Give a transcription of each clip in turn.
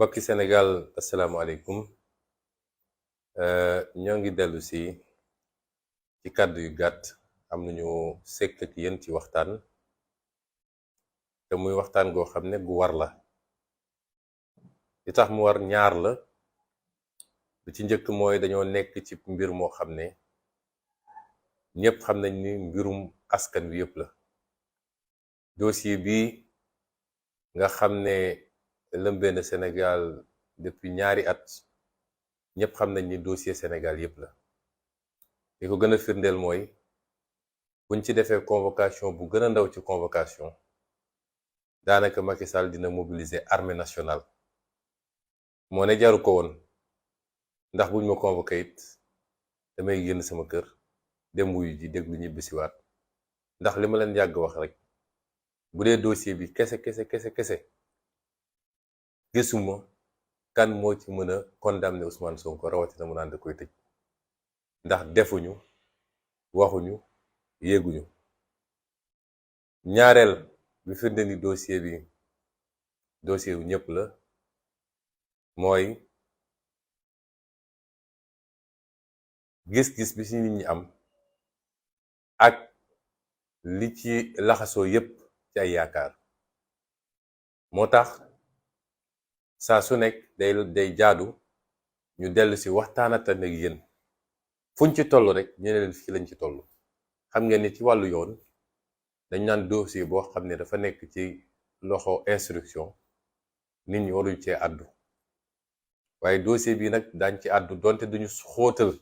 mbokki Sénégal asalaamaaleykum ñoo ngi dellu si ci kàddu yu gàtt am nañu sekk ak yéen ci waxtaan te muy waxtaan goo xam ne gu war la li tax mu war ñaar la lu ci njëkk mooy dañoo nekk ci mbir moo xam ne ñépp xam nañ ni mbirum askan wi yépp la dossier bi nga xam ne lëmbee na Sénégal depuis ñaari at ñépp xam nañ ni dossier Sénégal yépp la li ko gën a firndeel mooy buñ ci defee convocation bu gën a ndaw ci convocation daanaka Macky Sall dina mobiliser armée nationale moo ne jaru ko woon ndax buñ ma convoqué it damay génn sama kër dem wuyu ji déglu ñibbisiwaat ndax li ma leen yàgg wax rek bu dee dossier bi kese gisuma kan moo ci mën a condamner Ousmane Sonko rawatina mu naan da koy tëj ndax defuñu waxuñu yéeguñu ñaareel bi firnde ni dossier wu ñëpp la mooy gis-gis bi ci nit ñi am ak li ci laxasoo yépp ci ay yaakaar moo tax saa su nekk day jaadu ñu dellu si waxtaanata ak yéen fuñ ci toll rek ñu ne leen fii lañ ci toll xam ngeen ni ci wàllu yoon dañ naan dossier boo xam ne dafa nekk ci loxo instruction nit ñi waruñ cee àddu waaye dossier bi nag daañ ci àddu donte duñu xóotal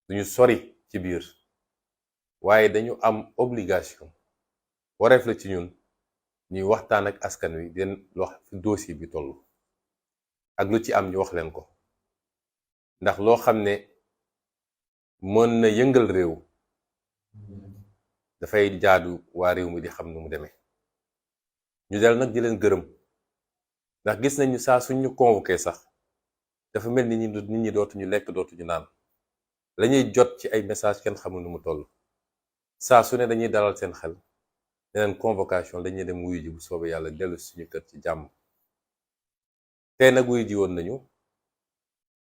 duñu sori ci biir waaye dañu am obligation wareef la ci ñun ñuy waxtaan ak askan wi den wax fi dossier bi toll ak lu ci am ñu wax leen ko ndax loo xam ne mën na yëngal réew dafay jaadu waa réew mi di xam nu mu demee ñu del nag di leen gërëm ndax gis nañu saa suñ ñu convoqué sax dafa mel ni nit ñi dootuñu lekk dootuñu naan lañuy jot ci ay message kenn xamul nu mu toll saa su ne dañuy dalal seen xel neneen convocation dañuy dem wuyu ji bu soobee yàlla dellu suñu kër ci jàmm tey nag wuyu ji woon nañu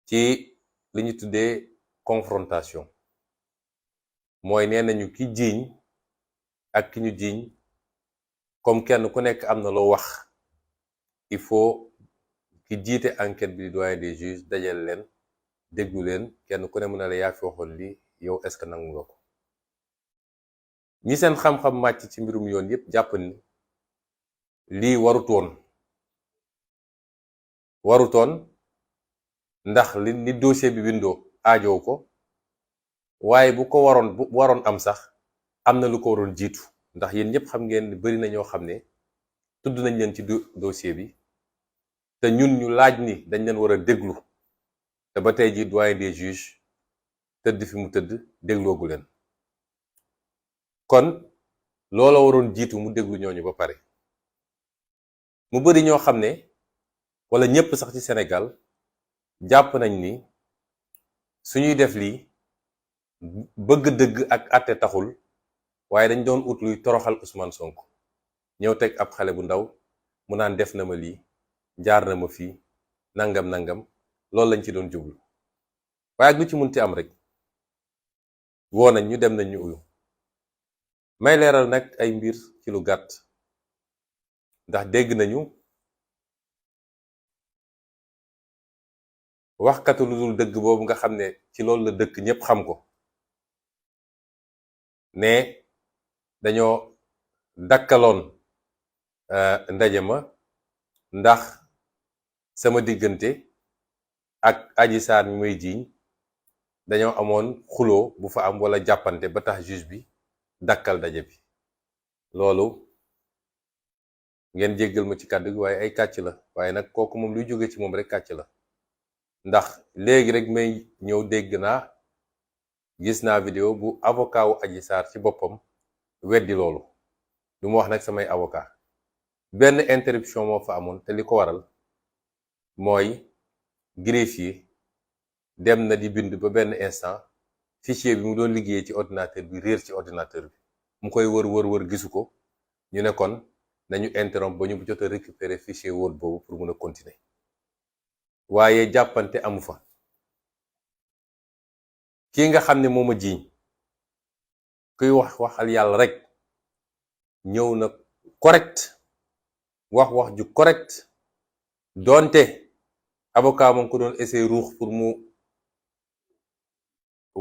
ci li ñu tuddee confrontation mooy nee nañu ki jiiñ ak ki ñu jiiñ comme kenn ku nekk am na loo wax il faut ki jiite enquête bi di doyen des juges dajal leen déglu leen kenn ku ne mën na la yaa fi waxoon li yow est-ce que nangu nga ko ñi seen xam-xam màcc ci mbirum yoon yépp jàpp ni lii warutoon ndax li dossier bi bindoo aajoo ko waaye bu waroon am sax am na lu ko waroon jiitu ndax yéen ñëpp xam ngeen ni bari na ñoo xam ne tudd nañ leen ci dossier bi te ñun ñu laaj ni dañ leen war a déglu te ba tey ji doyen des juges tëdd fi mu tëdd dégloogu leen kon loola waroon jiitu mu déglu ñooñu ba pare mu bari ñoo xam ne wala ñépp sax ci Sénégal jàpp nañ ni suñuy def lii bëgg dëgg ak àtte taxul waaye dañ doon ut luy toroxal Ousmane Sonko ñëw teg ab xale bu ndaw mu naan def na ma lii jaar na ma fii nangam loolu lañ ci doon jublu waaye ak lu ci munti am rek woo nañ ñu dem nañ ñu uyu may leeral nag ay mbir ci lu gàtt ndax dégg nañu waxkatu lu dul dëgg boobu nga xam ne ci loolu la dëkk ñépp xam ko ne dañoo dakkaloon ndaje ma ndax sama diggante ak Adji Sarr mi may jiiñ dañoo amoon xuloo bu fa am wala jàppante ba tax juge bi dakkal daje bi loolu ngeen jéggal ma ci kàddu gi waaye ay kàcc la waaye nag kooku moom luy jóge ci moom rek kàcc la ndax léegi rek may ñëw gis naa vidéo bu avocat wu Adji Sarr ci boppam weddi loolu du ma wax nag samay avocat benn interruption moo fa amoon te li ko waral mooy greffier dem na di bind ba benn instant fichier bi mu doon liggéeyee ci ordinateur bi réer ci ordinateur bi mu koy wër gisu ko ñu ne kon nañu interrompre ba ñu jot a récupérer fichier Word boobu pour mun a continuer waaye jàppante amu fa. kii nga xam ne moo ma jiiñ kuy waxal yàlla rek ñëw na correct wax ju correct donte avocat moom ko doon essayer ruux pour mu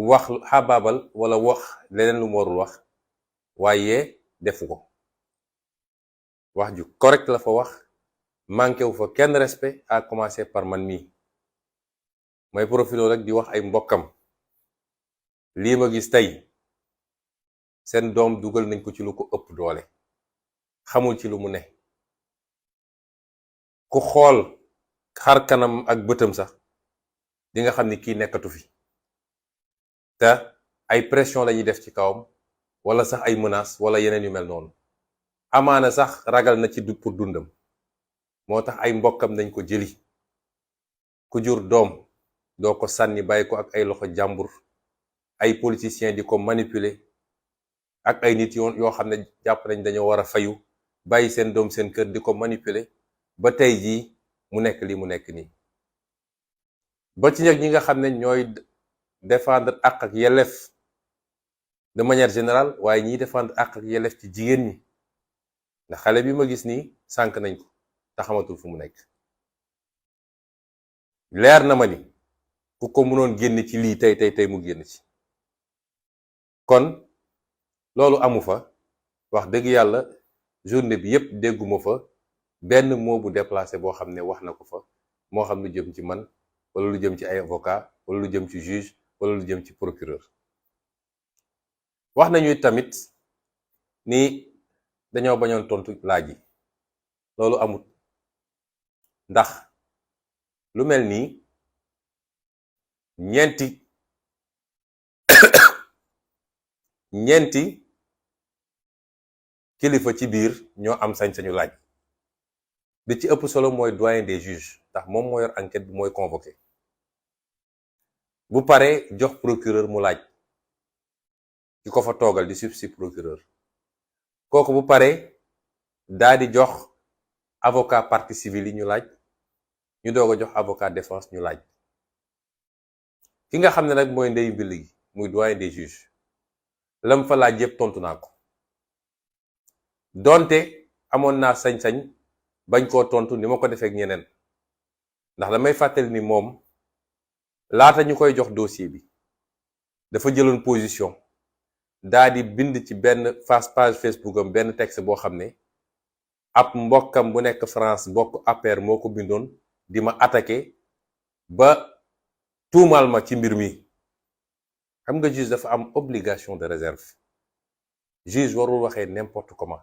wax xabaabal wala wax leneen lu mu warul wax waaye defu ko. wax ju correct la fa wax, manqué wu fa kenn respect à commencer par man mii. may profité rek di wax ay mbokkam lii ma gis tey seen doom dugal nañ ko ci lu ko ëpp doole, xamul ci lu mu ne. ku xool xar kanam ak bëtam sax di nga xam ni kii nekkatu fi te ay pression lañuy def ci kawam wala sax ay menaces wala yeneen yu mel noonu. amaana sax ragal na ci pour dundam, moo tax ay mbokkam nañ ko jëli. ku jur doom doo ko sànni bàyyi ko ak ay loxo jàmbur, ay politiciens di ko manipuler ak ay nit yoo xam ne jàpp nañ dañoo war a fayu bàyyi seen doom seen kër di ko manipuler ba tey jii mu nekk li mu nekk nii. ba ci ñi nga xam ne ñooy défendre àq ak yelleef de manière générale, waaye ñiy défendre àq ak yelleef ci jigéen ñi, ndax xale bi ma gis nii sànk nañ ko te xamatul fu mu nekk. leer na ma ni ku ko mënoon génn ci lii tey mu génn ci. kon loolu amu fa, wax dëgg yàlla journée bi yépp dégguma fa benn mot bu déplacé boo xam ne wax na ko fa, moo xam lu jëm ci man wala lu jëm ci ay avocat wala lu jëm ci juge wala lu jëm ci procureur. wax nañu tamit ni dañoo bañoon tontu laaj yi. loolu amut, ndax lu mel nii ñeenti kilifa ci biir ñoo am sañ-sañu laaj. bi ci ëpp solo mooy doyen des juges, ndax moom moo yor enquête bi, mooy convoqué. bu paree jox procureur mu laaj ki ko fa toogal di substitut procureur. kooku bu paree daa di jox avocat partie civile yi ñu laaj, ñu doog a jox avocat défense ñu laaj. ki nga xam ne nag mooy ndeyu mbill gi muy doyen des juges, lam fa laaj yépp tontu naa ko. donte amoon naa sañ-sañ bañ koo tontu ni ma ko defee ak ñeneen, ndax damay fàttali ni moom laata ñu koy jox dossier bi dafa jëloon position daa di bind ci benn page Facebook am benn texte boo xam ne ab mbokkam bu nekk France bokk APR moo ko bindoon di ma attaqué ba tuumaal ma ci mbir mi. xam nga juge dafa am obligation de réserve. juge warul waxee n'importe comment,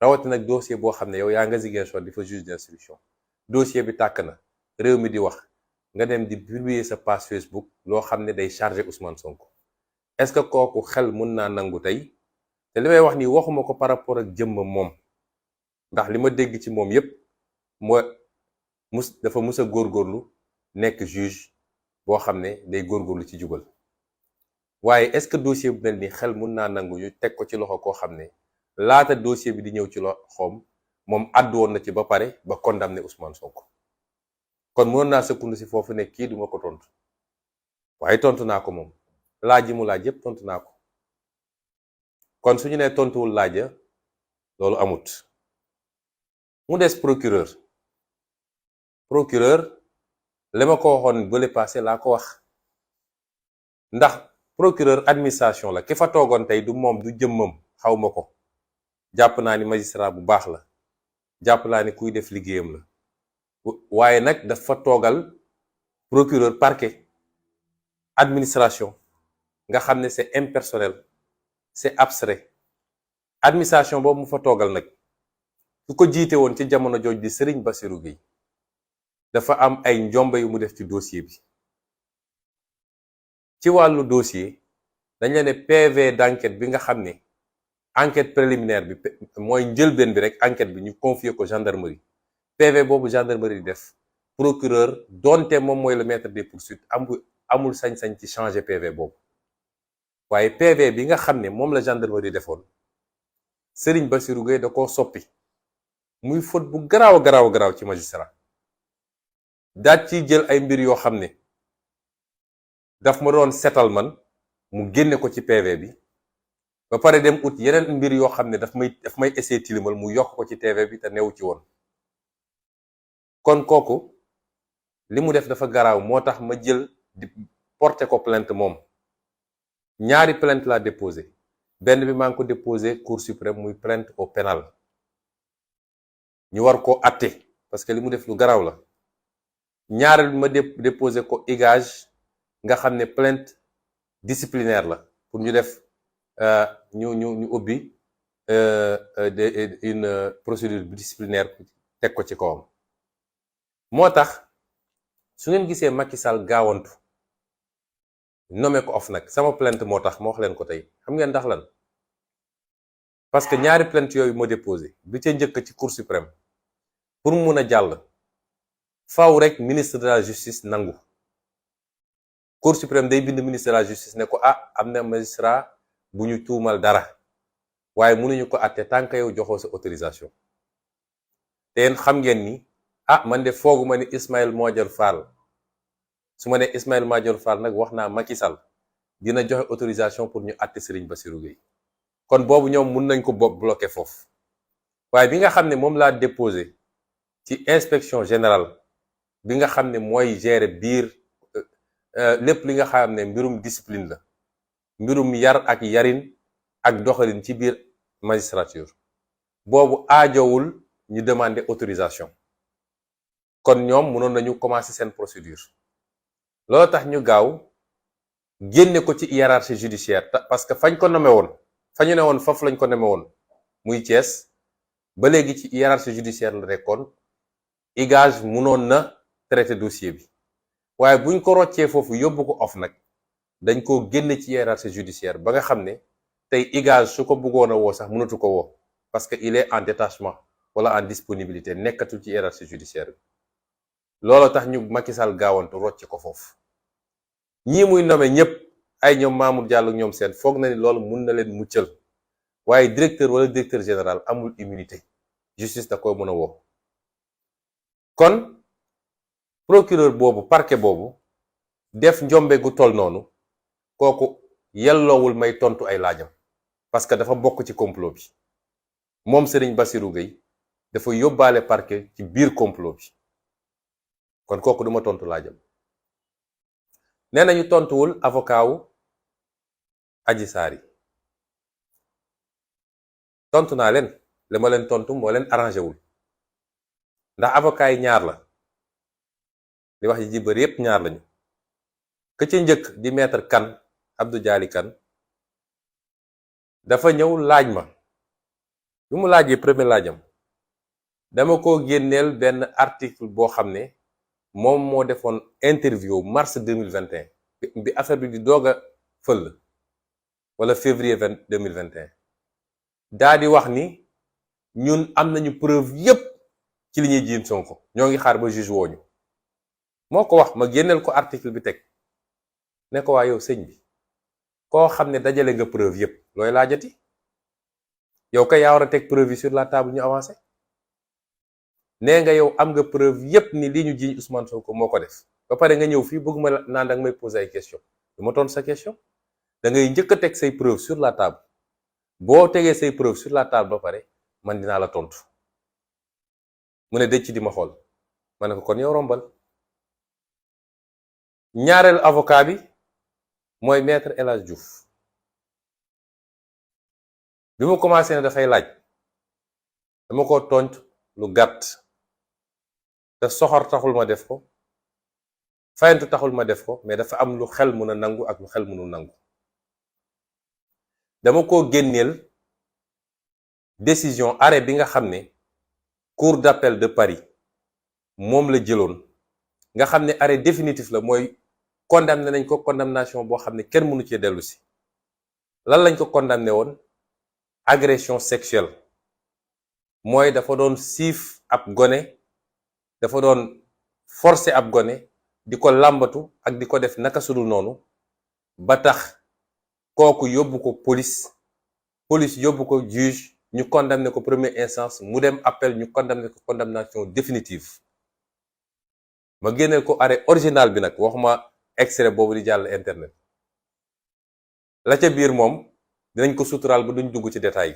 rawatina nag dossier boo xam ne yow yaa nga Ziguinchor di fa juge d'instruction. dossier bi tàkk na, réew mi di wax, nga dem di publier sa page Facebook loo xam ne day charger Ousmane Sonko. est-ce que kooku xel mun naa nangu tey? te li may wax nii waxuma ko par rapport ak jëmmam moom, ndax li ma dégg ci moom yépp dafa mus a góorgóorlu nekk juge boo xam ne day góorgóorlu ci jubal. waaye est-ce que dossier bu mel nii xel mun naa nangu ñu teg ko ci loxo koo xam ne laata dossier bi di ñëw ci loxoom moom àddu woon na ci ba pare ba condamné Ousmane Sonko. kon mënoon naa sëkkundu si foofu ne kii duma ko tontu, waaye tontu naa ko moom. laaj yi mu laaj yépp tontu naa ko. kon suñu nee tontuwul laaja loolu amut. mu des procureur li ma ko waxoon bële passé laa ko wax, ndax procureur administration la. ki fa toogoon tey du moom, du jëmmam, xaw ma ko. jàpp naa ni magistrat bu baax la, jàpp naa ni kuy def liggéeyam la, waaye nag dafa toogal procureur parquet administration nga xam ne c'est impersonnel, c'est abstrait. administration boobu mu fa toogal nag ku ko jiite woon ci jamono jooj di Serigne Bassirou Gueye dafa am ay njombe yu mu def ci dossier bi. ci wàllu dossier dañ la ne PV d'enquête bi nga xam ne enquête préliminaire bi mooy njëlbeen bi rek, enquête bi ñu confier ko gendarmerie. PV boobu gendarmerie di def, procureur donte moom mooy le maître des poursuites amul sañ-sañ ci changer PV boobu. waaye PV bi nga xam ne moom la gendarmerie defoon Serigne Bassirou Gueye da koo soppi muy faute bu garaaw ci magistrat. daat ciy jël ay mbir yoo xam ne daf ma doon setal man mu génne ko ci PV bi ba pare dem ut yeneen mbir yoo xam ne daf may essayer tilimal mu yokk ko ci TV bi te newu ci woon. kon kooku li mu def dafa garaaw moo tax ma jël di porter ko plainte moom. ñaari plainte laa déposé benn bi maa ngi ko déposé Cour suprême muy plainte au pénal ñu war ko atte parce que li mu def lu garaaw la. ñaareel bi ma déposé ko IGAJ nga xam ne plainte disciplinaire la pour ñu def ñu ubbi une procédure disciplinaire teg ko ci kawam. moo tax su ngeen gisee Macky Sall gaawantu nommé ko OFNAC sama plainte moo tax ma wax leen ko tey xam ngeen ndax lan parce que ñaari plainte yooyu moo déposé bi ca njëkk ci Cour suprême pour mu mun a jàll faaw rek ministre de la justice nangu. Cour suprême day bind ministre de la justice ne ko am na magistrat bu ñu tuumal dara waaye mënuñu ko àtte tant que yow joxoo sa autorisation. te yéen xam ngeen ni man de fooguma ni Ismaïla Madior Fall su ma ne Ismaïla Madior Fall nag wax naa Macky Sall dina joxe autorisation pour ñu àtte Serigne Bassirou Gueye kon boobu ñoom mun nañ ko bloqué foofu. waaye bi nga xam ne moom laa déposé ci inspection générale bi nga xam ne mooy gérer biir lépp li nga xam ne mbirum discipline la mbirum yar ak yarin ak doxalin ci biir magistrature boobu aajowul ñu demander autorisation kon ñoom mënoon nañu commencer seen procédure. loolu tax ñu gaaw génne ko ci hiérarchie judiciaire parce que fañ ko nommé woon fañu ne woon foofu lañ ko nommé woon muy Thiès ba léegi ci hiérarchie judiciaire la nekkoon. IGAJ mënoon na traité dossier bi waaye buñ ko roccee foofu yóbbu ko OFNAC dañ koo génne ci hiérarchie judiciaire ba nga xam ne tey IGAJ su ko bëggoon a woo sax mënatu ko woo parce que il est en détachement wala en disponibilité nekkatul ci hiérarchie judiciaire bi. looloo tax ñu Macky Sall gaawantu rocce ko foofu. ñii muy nommé ñëpp ay ñoom Mamour Diallo ñoom seen foog na ni loolu mun na leen muccal waaye directeur wala directeur général amul immunité justice da koy mën a woo. kon procureur boobu parquet boobu def njombe gu toll noonu kooku yelloowul may tontu ay laajam parce que dafa bokk ci complot bi moom Serigne Bassirou Gueye dafa yóbbaale parquet ci biir complot bi kon kooku duma tontu laajam. nee nañu tontuwul avocat wu Adji Sarr yi tontu naa leen li ma leen tontu moo leen arrangé wul ndax avocat yi ñaar la li wax ji bëri yépp ñaar lañu ka ca njëkk di maître Kane Abdou Dialy Kane dafa ñëw laaj ma bi mu laajee premier laajam dama ko génneel benn article boo xam ne moom moo defoon interview mars 2021 bi affaire bi di doog a fël wala février 2021 daa di wax ni ñun am nañu preuve yépp ci li ñuy jiin Sonko ñoo ngi xaar ba juge wooñu moo ko wax ma génneel ko article bi teg ne ko waa yow sëñ bi koo xam ne dajale nga preuve yépp looy laajati yow kay yaa war a teg preuve yi sur la table ñu avancé nee nga yow am nga preuve yépp ni lii ñu jiiñ Ousmane Sonko moo ko def ba pare nga ñëw fii bëgg ma naan da nga may poser ay question du ma tontu sa question da ngay njëkk a teg say preuve sur la table boo tegee say preuve sur la table ba pare man dinaa la tontu mu ne dëcc di ma xool ma ne ko kon yow rombal. ñaareel avocat bi mooy maître El Hadj Diouf bi mu commencé ne dafay laaj dama ko tontu lu gàtt te soxor taxul ma def ko fayantu taxul ma def ko mais dafa am lu xel mën a nangu ak lu xel mënul nangu. dama ko génneel décision arrêt bi nga xam ne cour d'appel de Paris moom la jëloon nga xam ne arrêt définitif la mooy condamné nañ ko condamnation boo xam ne kenn mënu cee dellu si. lan lañ ko condamné woon agression sexuelle mooy dafa doon siif ab gone dafa doon forcer ab gone di ko làmbatu ak di ko def naka sudul noonu ba tax kooku yóbbu ko police yóbbu ko juge ñu condamné ko première instance mu dem appel ñu condamné ko condamnation définitive ma génneel ko arrêt original bi nag waxuma extrait boobu di jàll internet la ca biir moom dinañ ko suturaal ba duñ dugg ci détail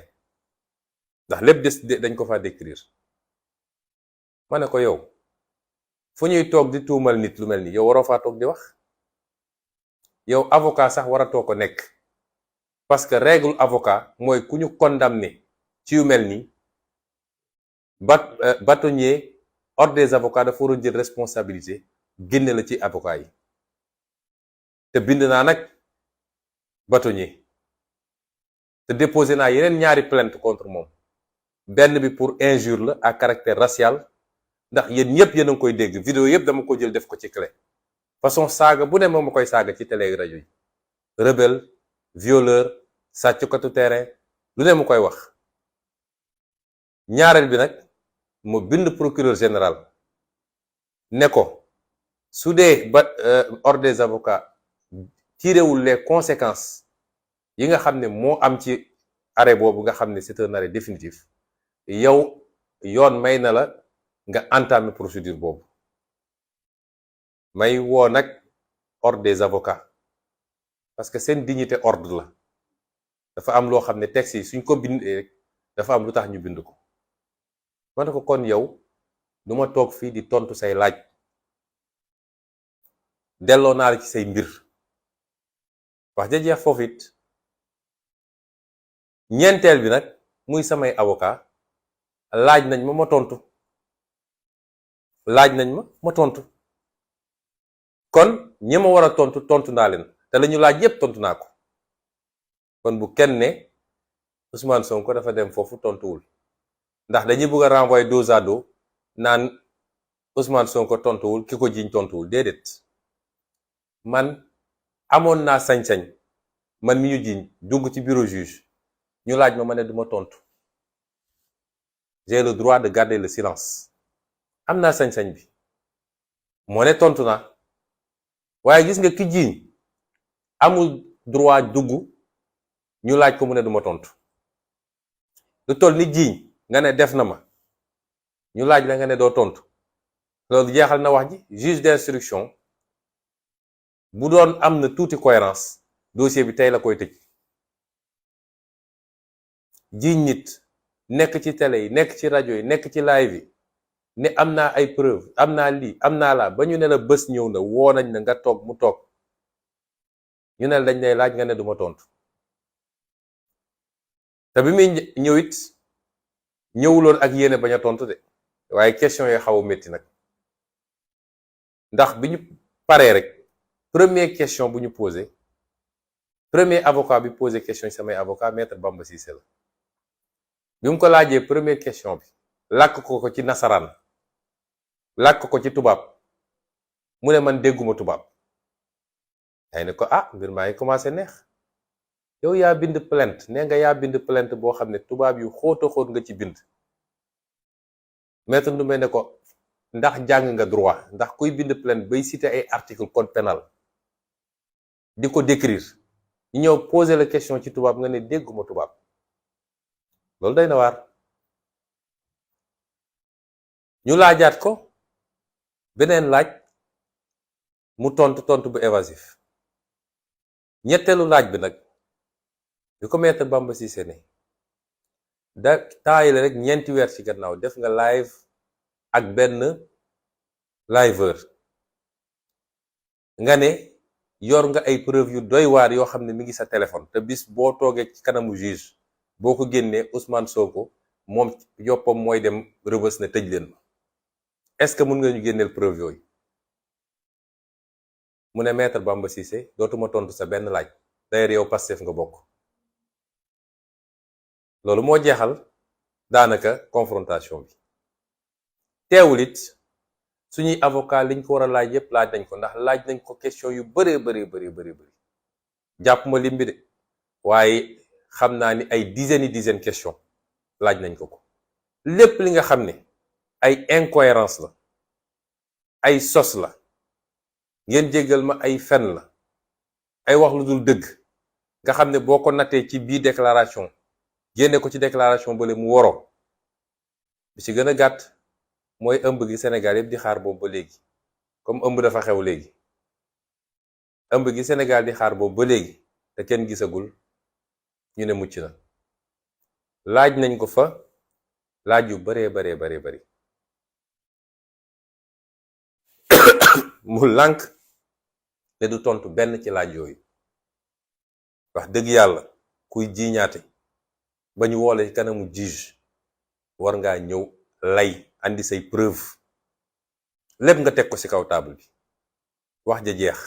ndax lépp dañ ko fa décrire ma ne ko yow fu ñuy toog di tuumal nit lu mel ni yow waroo faa toog di wax yow avocat sax waratoo ko nekk parce que règle avocat mooy ku ñu condamné ci yu mel ni bâtonnier ordre des avocats dafa war a jël responsabilité génne la ci avocat yi te bind naa nag bâtonnier te déposé naa yeneen ñaari plainte contre moom benn bi pour injure la à caractère racial ndax yéen ñëpp yéen a ngi koy dégg vidéo yëpp dama ko jël def ko ci clé façon saaga bu ne moom ma koy saaga ci télé rajo yi rebelle violeur sàccukatu terrain lu ne mu koy wax ñaareel bi nag mu bind procureur général ne ko su dee ordre des avocats tirewul les conséquences yi nga xam ne moo am ci arrêt boobu nga xam ne c'est un arrêt définitif yow yoon may na la nga entamer procédure boobu may woo nag ordre des avocats parce que seen dignité ordre la dafa am loo xam ne texte yi suñ ko bindee rek dafa am lu tax ñu bind ko ma ne ko kon yow du ma toog fii di tontu say laaj delloo naa la ci say mbir wax ja jeex foofu it ñeenteel bi nag muy samay avocat laaj nañ ma tontu kon ñi ma war a tontu naa leen te la ñu laaj yépp tontu naa ko kon bu kenn ne Ousmane Sonko dafa dem foofu tontuwul ndax dañuy bëgg a renvoyer dos à dos naan Ousmane Sonko tontuwul ki ko jiiñ tontuwul déedéet man amoon naa sañ-sañ man mi ñu jiiñ dugg ci bureau juge ñu laaj ma ne duma tontu j'ai le droit de garder le silence am naa sañ-sañ bi moo ne tontu naa waaye gis nga ki jiiñ amul droit dugg ñu laaj ko mu ne duma tontu lu toll ni jiiñ nga ne def na ma ñu laaj la nga ne doo tontu loolu jeexal na wax ji juge d'instruction bu doon am na tuuti cohérence dossier bi tey la koy tëj jiiñ nit nekk ci télé yi nekk ci rajo yi nekk ci live yi ne am naa ay preuve am naa lii am naa laa ba ñu ne la bés ñëw na woo nañ na nga toog mu toog ñu ne la dañ lay laaj nga ne duma tontu te bi muy ñëw it ñëwuloon ak yéene bañ a tontu de waaye question yi xaw a métti nag ndax bi ñu paree rek première question bu ñu posé premier avocat bi posé question ci samay avocat maître Bamba Cissé la bi mu ko laajee première question bi làkk ko ci nasaraan làkk ko ci tubaab mu ne man dégguma tubaab day ne ko mbir maa ngi commencé neex yow yaa bind plainte nee nga yaa bind plainte boo xam ne tubaab yu xóota xóot nga ci bind maître Ndoumbe ne ko ndax jàng nga droit ndax kuy bind plainte bay citer ay article code pénal di ko décrire ñu ñëw poser la question ci tubaab nga ne dégguma tubaab loolu day na waar ñu laajaat ko beneen laaj mu tontu bu évasif ñetteelu laaj bi nag bi ko maître Bamba Cissé ne da taay la rek ñeenti weer ci gannaaw def nga live ak benn liveur nga ne yor nga ay preuve yu doy waar yoo xam ne mi ngi sa téléphone te bis boo toogee ci kanamu juge boo ko génnee Ousmane Sonko moom yoppam mooy dem rëbës ne tëj leen ma est-ce que mën nga ñu génneel preuve yooyu mu ne maître Bamba Cissé dootuma tontu sa benn laaj d'ailleurs yow Pastef nga bokk loolu moo jeexal daanaka confrontation bi teewul it suñuy avocat liñ ko war a laaj yépp laaj nañ ko ndax laaj nañ ko question yu bëri jàpp ma lim bi de waaye xam naa ni ay dizaine question laaj nañ ko lépp li nga xam ne ay incohérence la ay sos la ngeen jéggal ma ay fen la ay wax lu dul dëgg nga xam ne boo ko nattee ci biir déclaration génne ko ci déclaration bale mu waroo bi ci gën a gàtt mooy ëmb gi Sénégal yëpp di xaar boobu ba léegi comme ëmb dafa xew léegi ëmb gi Sénégal di xaar boobu ba léegi te kenn gisagul ñu ne mucc na laaj nañ ko fa laaj yu baree bari mu lànk te du tontu benn ci laaj yooyu. wax dëgg yàlla kuy jiiñaate ba ñu woole kanamu juge war ngaa ñëw lay andi say preuve lépp nga teg ko ci kaw table bi wax ja jeex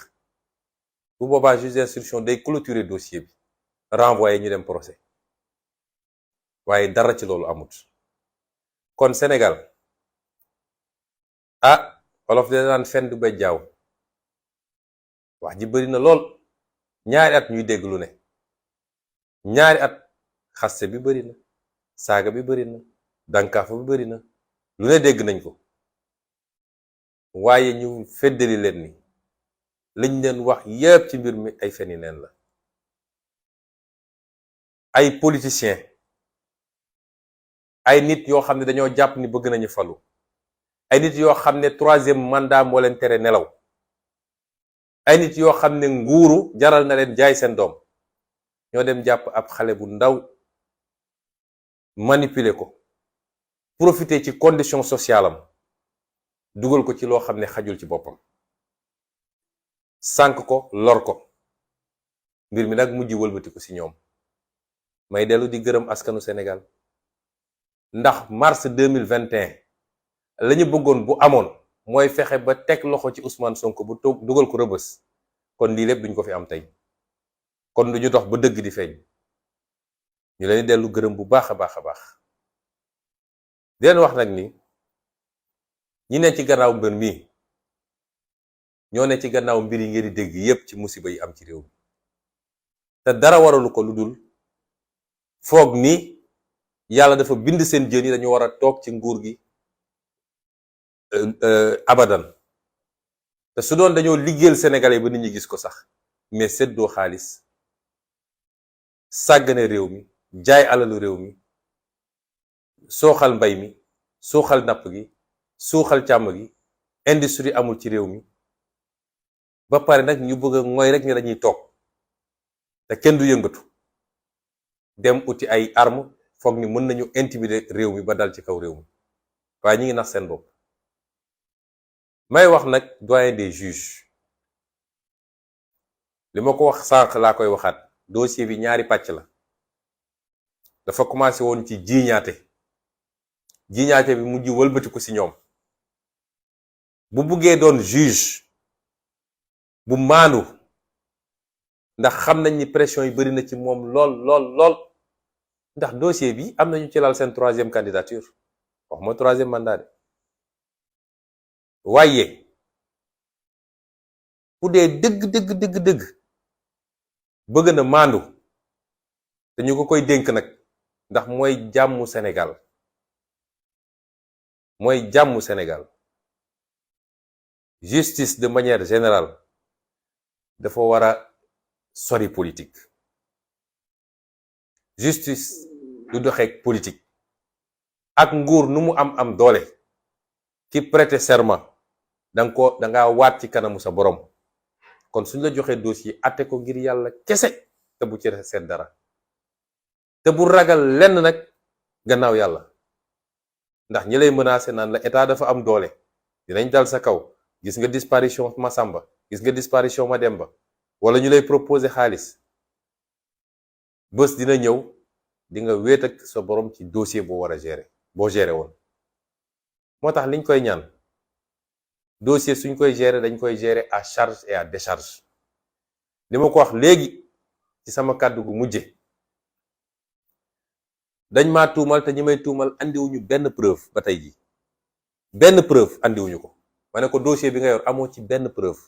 bu boobaa juge d'instruction day clôturer dossier bi renvoyer ñu dem procès waaye dara ci loolu amut. kon Sénégal olof de naan fen du bejjaaw wax ji bari na lool. ñaari at ñuy dégg lu ne ñaari at xaste bi bari na saaga bi bari na dankaafa bi bari na lu ne dégg nañ ko waaye ñu feddali leen ni liñ leen wax yépp ci mbir mi ay feni neen la. ay politiciens ay nit yoo xam ne dañoo jàpp ni bëgg nañu falu ay nit yoo xam ne 3e mandat moo leen tere nelaw ay nit yoo xam ne nguuru jaral na leen jaay seen doom ñoo dem jàpp ab xale bu ndaw manipuler ko profiter ci condition sociale am dugal ko ci loo xam ne xajul ci boppam sànk ko lor ko mbir mi nag mujj wëlbati ko ci ñoom. may dellu di gërëm askanu Sénégal ndax mars 2021 la ñu bëggoon bu amoon mooy fexe ba teg loxo ci Ousmane Sonko bu toog dugal ko rëbës kon lii lépp duñ ko fi am tey kon duñu dox ba dëgg di feeñ. ñu leen di dellu gërëm bu baax a baax a baax di leen wax nag ni ñi ne ci gannaaw mbir mi ñoo ne ci gannaaw mbir yi ngeen di dégg yépp ci musiba yi am ci réew mi te dara waralu ko lu dul foog ni yàlla dafa bind seen jën yi dañu war a toog ci nguur gi abadan te su doon dañoo liggéeyal sénégalais ba nit ñi gis ko sax mais seddoo xaalis sàggane réew mi jaay alalu réew mi sooxal mbay mi suuxal napp gi suuxal càmm gi industrie amul ci réew mi ba pare nag ñu bëgg a mooy rek ni dañuy toog te kenn du yëngatu dem uti ay arme foog ni mën nañu intimider réew mi ba dal ci kaw réew mi waaye ñi ngi nax seen bopp. may wax nag doyen des juges li ma ko wax sànq laa koy waxaat dossier bi ñaari pàcc la dafa commencé woon ci jiiñaate bi mujj wëlbatiku ci ñoom bu buggee doon juge bu maandu ndax xam nañ ni pression yi bari na ci moom lool ndax dossier bi am nañu ci lal seen 3e candidature wax ma 3e mandat de waaye bu dee dëgg bëgg na maandu te ñu ko koy dénk nag ndax mooy jàmmu Sénégal justice de manière générale dafa war a sori politique justice du doxeek politique ak nguur nu mu am doole ki prêter serment danga waat ci kanamu sa borom kon suñ la joxee dossier atte ko ngir yàlla kese te bu ci seet dara te bu ragal lenn nag gannaaw yàlla ndax ñi lay menacer naan la état dafa am doole dinañ dal sa kaw gis nga disparition Masamba gis nga disparition Mademba wala ñu lay proposer xaalis bés dina ñëw di nga wéet ak sa borom ci dossier boo war a gérer boo gérer woon moo tax liñ koy ñaan dossier suñ koy gérer dañ koy gérer à charge et à décharge li ma ko wax léegi ci sama kàddu gu mujje dañ maa tuumal te ñi may tuumal andiwuñu benn preuve ba tey ji benn preuve andiwuñu ko ma ne ko dossier bi nga yor amoo ci benn preuve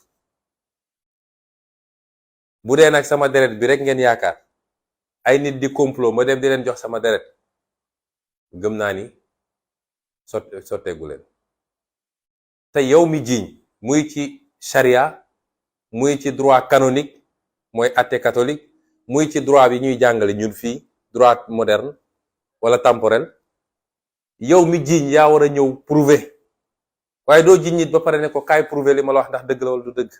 bu dee nag sama deret bi rek ngeen yaakaar ay nit di complot ma dem di leen jox sama deret gëm naa ni sotteegu leen te yow mi jiiñ muy ci charia muy ci droit canonique mooy athée catholique muy ci droit bi ñuy jàngale ñun fii droit moderne wala temporel yow mi jiiñ yaa war a ñëw prouver waaye doo jiñ nit ba pare ne ko kaay prouver li ma la wax ndax dëgg la wala du dëgg.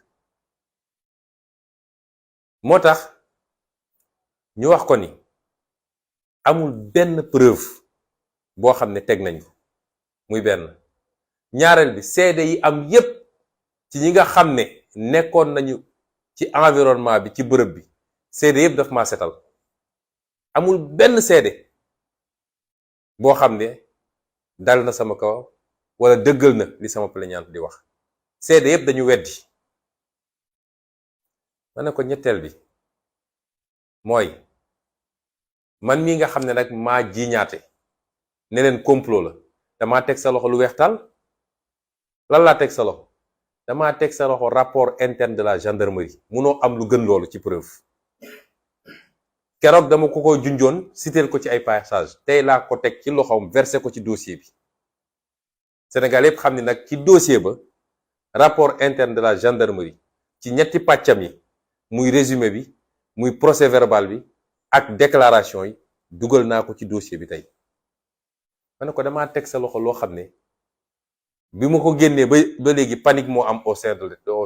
moo tax ñu wax ko ni amul benn preuve boo xam ne teg nañ ko muy benn. ñaareel bi seede yi am yépp ci ñi nga xam ne nekkoon nañu ci environnement bi ci bërëb bi seede yépp daf maa setal. amul benn seede boo xam ne dal na sama kaw wala dëggal na li sama plaignante di wax. seede yépp dañu weddi. ma ne ko ñetteel bi mooy man mii nga xam ne nag maa jiiñaate ne leen complot la damaa teg sa loxo lu weextal. lan laa teg sa loxo damaa teg sa loxo rapport interne de la gendarmerie munoo am lu gën loolu ci preuve. keroog dama ko junjoon citeel ko ci ay passage tey laa ko teg ci loxoom versé ko ci dossier bi. Sénégal yépp xam ne nag ci dossier ba rapport interne de la gendarmerie ci ñetti pàccam yi muy résumé bi muy procès verbal bi ak déclaration yi dugal naa ko ci dossier bi tey. ma ne ko damaa teg sa loxo loo xam ne bi ma ko génnee ba léegi panique moo am au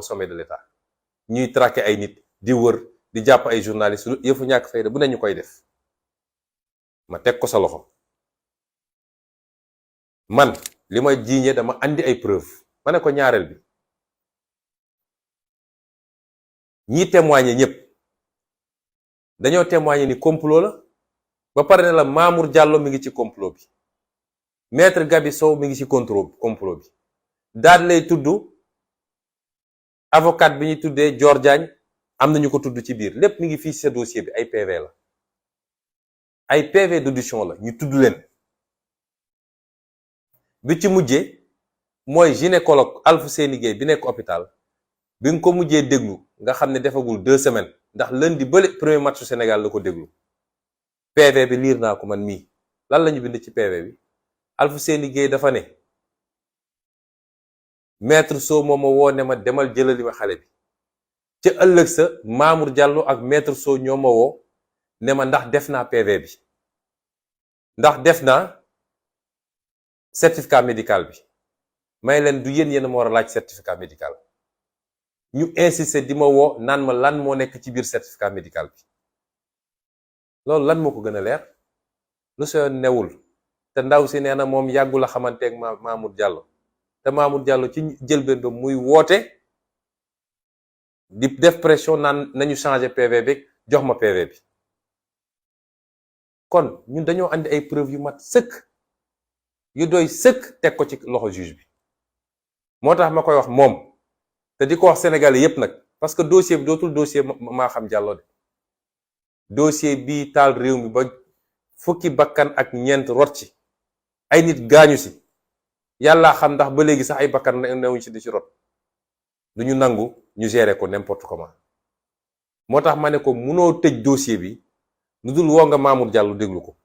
sommet de l'État. ñuy traquer ay nit di wër di jàpp ay journalistes yëfu ñàkk fayda bu ne ñu koy def. ma teg ko sa loxo man li ma jiiñee dama andi ay preuve. ma ne ko ñaareel bi ñii témoigner ñëpp dañoo témoigner ni complot la ba pare ne la Mamour Diallo mi ngi ci complot bi. maître Gabi Sow mi ngi ci complot bi. daal lay tudd avocat bi ñuy tuddee Dior Diagne am na ñu ko tudd ci biir lépp mi ngi fii ci sa dossier bi ay PV la. ay PV d'audition la ñu tudd leen. bi ci mujjee mooy gynécologue Alfousseyni Gaye bi nekk hôpital bi nga ko mujjee déglu nga xam ne defagul 2 semaines ndax lundi bële premier match su Sénégal la ko déglu. PV bi liir naa ko man mii lan la ñu bind ci PV bi Alfousseyni Gaye dafa ne maître Sow moo ma woo ne ma demal jëlali ma xale bi ca ëllëg sa Mamour Diallo ak maître Sow ñoo ma woo ne ma ndax def naa PV bi ndax def naa certificat médical bi may leen du yéen ma war a laaj certificat médical. ñu insisté di ma woo naan ma lan moo nekk ci biir certificat médical bi. loolu lan moo ko gën a leer lu soo newul te ndaw si nee na moom yàggul a xamanteeg Mamour Diallo te Mamour Diallo ci jëlbeen ba muy woote di def pression naan nañu changer PV bi jox ma PV bi. kon ñun dañoo andi ay preuve yu mat sëkk yu doy sëkk teg ko ci loxo juge bi. moo tax ma koy wax moom te di ko wax sénégalais yépp nag parce que dossier bi dootul dossier Maham Diallo de. dossier bii taal réew mi ba fukki bakkan ak ñeent rot ci ay nit gaañu si yàlla xam ndax ba léegi sax ay bakkan newuñ ci di ci rot duñu nangu ñu gérer ko n'importe comment. moo tax ma ne ko munoo tëj dossier bi lu dul woo nga Mamour Diallo déglu ko.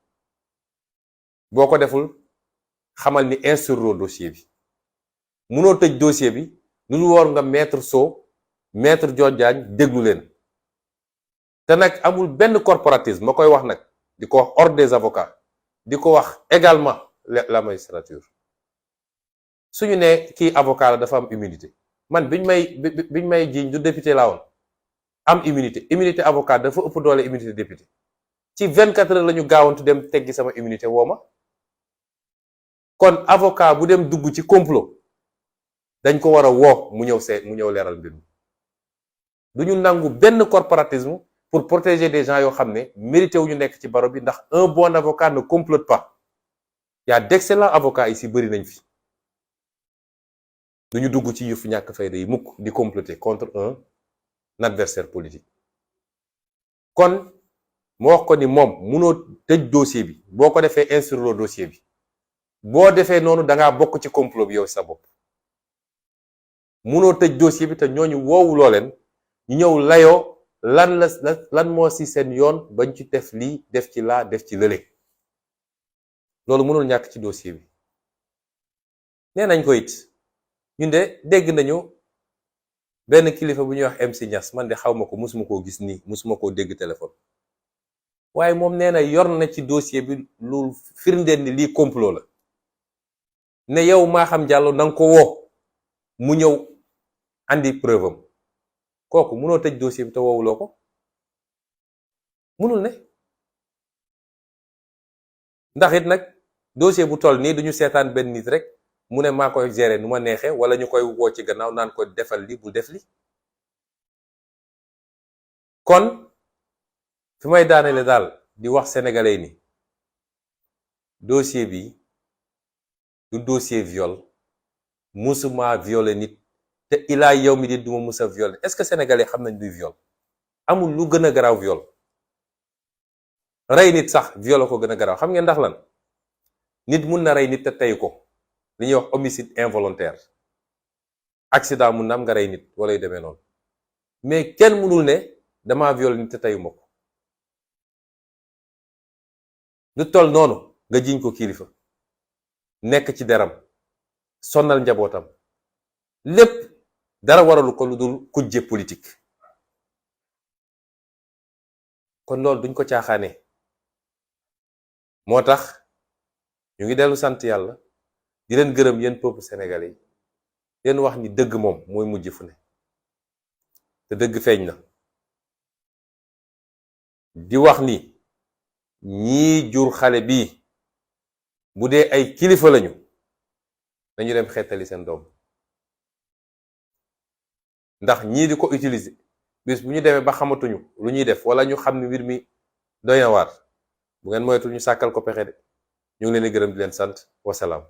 boo ko deful xamal ni instruire dossier bi. munoo tëj dossier bi lu dul woo nga maître Sow maître Dior Diagne déglu leen. te nag amul benn corporatisme ma koy wax nag di ko wax ordre des avocats di ko wax également la magistrature suñu ne kii avocat la dafa am immunité man biñ may jiiñ du député laa woon am immunité avocat dafa ëpp doole immunité député ci 24 heures la ñu gaawantu dem teggi sama immunité woo ma. kon avocat bu dem dugg ci complot dañ ko war a woo mu ñëw leeral mbir mi. du ñu nangu benn corporatisme pour protéger des gens yoo xam ne mérité wu ñu nekk ci baro bi ndax un bon avocat ne complote pas. Il y a d'excellents avocats ici bëri nañ fi. du ñu dugg ci yëfu ñàkk fayda yi mukk di comploter contre un adversaire politique. kon moo wax ko ni moom munoo tëj dossier bi boo ko defee instruire dossier bi boo defee noonu dangaa bokk ci complot bi yow sa bopp. munoo tëj dossier bi te ñooñu woowu loo leen ñu ñëw layoo lan moo ci seen yoon bañ ci def lii def ci laa def ci lële. loolu mënul ñàkk ci dossier bi. nee nañ ko it ñun de dégg nañu benn kilifa bu ñuy wax MC Niass man de xaw ma ko musuma koo gis nii musuma koo dégg téléphone. waaye moom nee na yor na ci dossier bi lu firndeel ni lii complot la. ne yow Maham Diallo na nga ko woo mu ñëw andi preuve am kooku mënoo tëj dossier bi te woowuloo ko mënul ne ndax it nag dossier bu toll nii duñu seetaan benn nit rek mu ne maa koy gérer nu ma neexee wala ñu koy woo ci gannaaw naan ko defal li bu def li kon fi may daanele daal di wax sénégalais ni dossier bi du dossier viol musuma violé nit te ilaa yow mi di duma musa violé est-ce que sénégalais xam nañ luy viol amul lu gën a garaaw viol rey nit sax viol ko gën a garaaw xam ngeen ndax lan nit mun na rey nit te tey ko li ñuy wax homicide involontaire accident mun na am nga rey nit wala yu demee noonu mais kenn mënul ne dama violé nit te teyuma ko lu toll noonu nga jiñ ko kilifa nekk ci deram sonnal njabootam lépp dara waralu ko lu dul kujje politique kon loolu duñ ko caaxaane moo tax ñu ngi dellu sant yàlla di leen gërëm yéen peuple sénégalais yi leen wax ni dëgg moom mooy mujj fu ne te dëgg feeñ na di wax ni ñii jur xale bii bu dee ay kilifa lañu nañu dem xettali seen doom ndax ñii di ko utiliser bis bu ñu demee ba xamatuñu lu ñuy def wala ñu xam ne mbir mi doy na waar bu ngeen moytul ñu sàkkal ko pexe de ñu ngi leen di gërëm di leen sant wasalaam